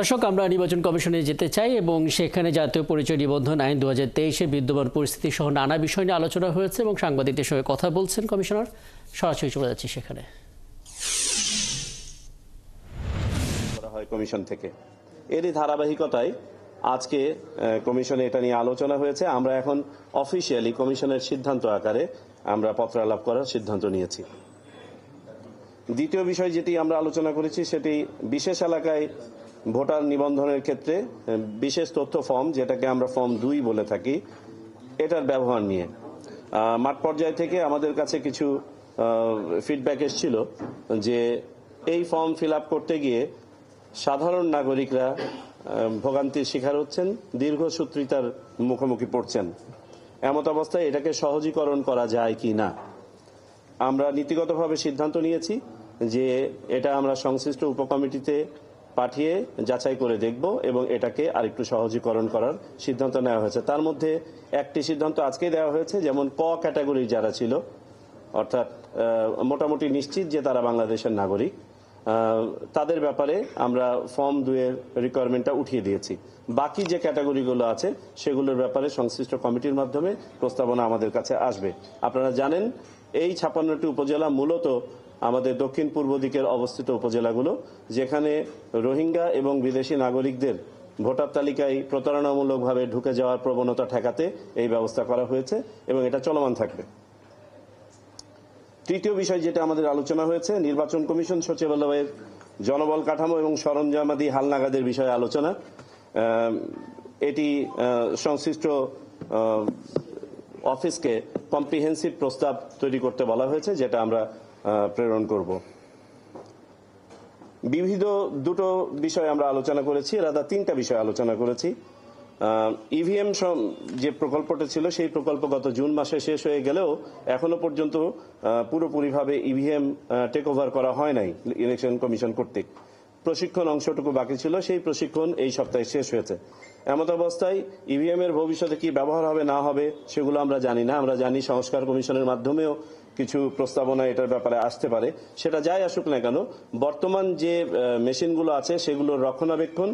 দর্শক, আমরা নির্বাচন কমিশনে যেতে চাই এবং সেখানে জাতীয় পরিচয় নিবন্ধন আইন 2023-এ বিদ্যমান পরিস্থিতি সহ নানা বিষয় নিয়ে আলোচনা হয়েছে এবং সাংবাদিকদের সঙ্গে কথা বলছেন কমিশনার। সরাসরি চলে যাচ্ছি সেখানে। কমিশন থেকে এরই ধারাবাহিকতায় আজকে কমিশনে এটা নিয়ে আলোচনা হয়েছে। আমরা এখন অফিসিয়ালি কমিশনের সিদ্ধান্ত আকারে আমরা পত্র আলাপ করার সিদ্ধান্ত নিয়েছি। দ্বিতীয় বিষয় যেটি আমরা আলোচনা করেছি সেটি বিশেষ এলাকায় ভোটার নিবন্ধনের ক্ষেত্রে বিশেষ তথ্য ফর্ম, যেটাকে আমরা ফর্ম 2 বলে থাকি, এটার ব্যবহার নিয়ে মাঠ পর্যায় থেকে আমাদের কাছে কিছু ফিডব্যাক এসেছিল যে এই ফর্ম ফিল আপ করতে গিয়ে সাধারণ নাগরিকরা ভোগান্তির শিকার হচ্ছেন, দীর্ঘসূত্রিতার মুখোমুখি পড়ছেন। এমত অবস্থায় এটাকে সহজীকরণ করা যায় কি না, আমরা নীতিগতভাবে সিদ্ধান্ত নিয়েছি যে এটা আমরা সংশ্লিষ্ট উপকমিটিতে পাঠিয়ে যাচাই করে দেখব এবং এটাকে আরেকটু সহজীকরণ করার সিদ্ধান্ত নেওয়া হয়েছে। তার মধ্যে একটি সিদ্ধান্ত আজকেই দেওয়া হয়েছে, যেমন ক ক্যাটাগরি যারা ছিল, অর্থাৎ মোটামুটি নিশ্চিত যে তারা বাংলাদেশের নাগরিক, তাদের ব্যাপারে আমরা ফর্ম 2 এর রিকোয়ারমেন্টটা উঠিয়ে দিয়েছি। বাকি যে ক্যাটাগরিগুলো আছে সেগুলোর ব্যাপারে সংশ্লিষ্ট কমিটির মাধ্যমে প্রস্তাবনা আমাদের কাছে আসবে। আপনারা জানেন এই 56টি উপজেলা মূলত আমাদের দক্ষিণ পূর্ব দিকের অবস্থিত উপজেলাগুলো, যেখানে রোহিঙ্গা এবং বিদেশি নাগরিকদের ভোটার তালিকায় প্রতারণামূলকভাবে ঢুকে যাওয়ার প্রবণতা ঠেকাতে এই ব্যবস্থা করা হয়েছে এবং এটা চলমান থাকবে। তৃতীয় বিষয় যেটা আমাদের আলোচনা হয়েছে, নির্বাচন কমিশন সচিবালয়ের জনবল কাঠামো এবং সরঞ্জামাদি হালনাগাদের বিষয়ে আলোচনা। এটি সংশ্লিষ্ট অফিসকে কম্প্রিহেন্সিভ প্রস্তাব তৈরি করতে বলা হয়েছে, যেটা আমরা প্রেরণ করব। বিবিধ দুটো বিষয় আমরা আলোচনা করেছি, রাদা 3টা বিষয় আলোচনা করেছি। ইভিএম যে প্রকল্পটা ছিল সেই প্রকল্প গত জুন মাসে শেষ হয়ে গেলেও এখনো পর্যন্ত পুরোপুরিভাবে ইভিএম টেক ওভার করা হয় নাই ইলেকশন কমিশন কর্তৃক। প্রশিক্ষণ অংশটুকু বাকি ছিল, সেই প্রশিক্ষণ এই সপ্তাহে শেষ হয়েছে। এমত অবস্থায় ইভিএম এর ভবিষ্যতে কি ব্যবহার হবে না হবে সেগুলো আমরা জানি না। আমরা জানি সংস্কার কমিশনের মাধ্যমেও কিছু প্রস্তাবনা এটার ব্যাপারে আসতে পারে। সেটা যাই আসুক না কেন, বর্তমান যে মেশিনগুলো আছে সেগুলোর রক্ষণাবেক্ষণ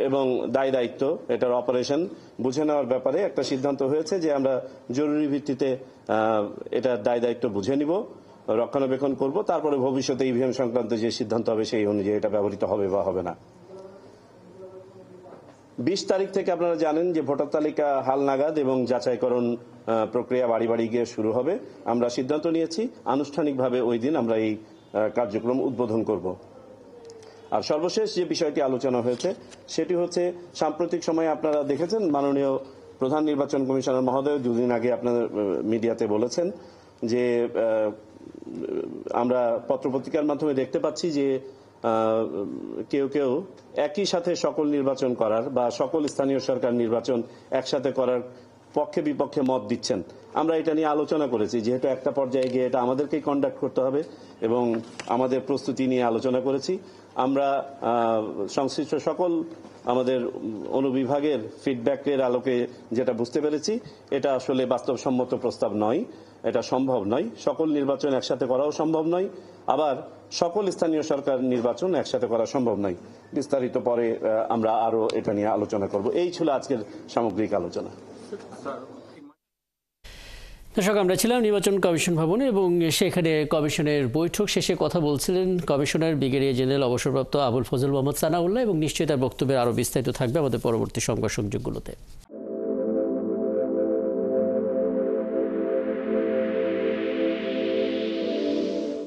এবং দায় দায়িত্ব, এটার অপারেশন বুঝে নেওয়ার ব্যাপারে একটা সিদ্ধান্ত হয়েছে যে আমরা জরুরি ভিত্তিতে এটার দায় দায়িত্ব বুঝে নিব, রক্ষণাবেক্ষণ করব, তারপরে ভবিষ্যতে ইভিএম সংক্রান্ত যে সিদ্ধান্ত হবে সেই অনুযায়ী এটা ব্যবহৃত হবে বা হবে না। 20 তারিখ থেকে আপনারা জানেন যে ভোটার তালিকা হালনাগাদ এবং যাচাইকরণ প্রক্রিয়া বাড়ি বাড়ি গিয়ে শুরু হবে। আমরা সিদ্ধান্ত নিয়েছি আনুষ্ঠানিকভাবে ওই দিন আমরা এই কার্যক্রম উদ্বোধন করব। আর সর্বশেষ যে বিষয়টি আলোচনা হয়েছে সেটি হচ্ছে, সাম্প্রতিক সময়ে আপনারা দেখেছেন মাননীয় প্রধান নির্বাচন কমিশনার মহোদয় 2 দিন আগে আপনাদের মিডিয়াতে বলেছেন যে আমরা পত্রপত্রিকার মাধ্যমে দেখতে পাচ্ছি যে কেউ কেউ একই সাথে সকল নির্বাচন করার বা সকল স্থানীয় সরকার নির্বাচন একসাথে করার পক্ষে বিপক্ষে মত দিচ্ছেন। আমরা এটা নিয়ে আলোচনা করেছি, যেহেতু একটা পর্যায়ে গিয়ে এটা আমাদেরকেই কন্ডাক্ট করতে হবে এবং আমাদের প্রস্তুতি নিয়ে আলোচনা করেছি। আমরা সংশ্লিষ্ট সকল আমাদের অনুবিভাগের ফিডব্যাকের আলোকে যেটা বুঝতে পেরেছি, এটা আসলে বাস্তবসম্মত প্রস্তাব নয়, এটা সম্ভব নয়। সকল নির্বাচন একসাথে করাও সম্ভব নয়, আবার সকল স্থানীয় সরকার নির্বাচন একসাথে করা সম্ভব নয়। বিস্তারিত পরে আমরা আরো এটা নিয়ে আলোচনা করব। এই ছিল আজকের সামগ্রিক আলোচনা। দর্শক, আমরা ছিলাম নির্বাচন কমিশন ভবনে এবং সেখানে কমিশনের বৈঠক শেষে কথা বলছিলেন কমিশনার ব্রিগেডিয়ার জেনারেল অবসরপ্রাপ্ত আবুল ফজল মোহাম্মদ সানাউল্লাহ, এবং নিশ্চয়ই তার বক্তব্যের আরও বিস্তারিত থাকবে আমাদের পরবর্তী সংবাদ সংযোগগুলোতে।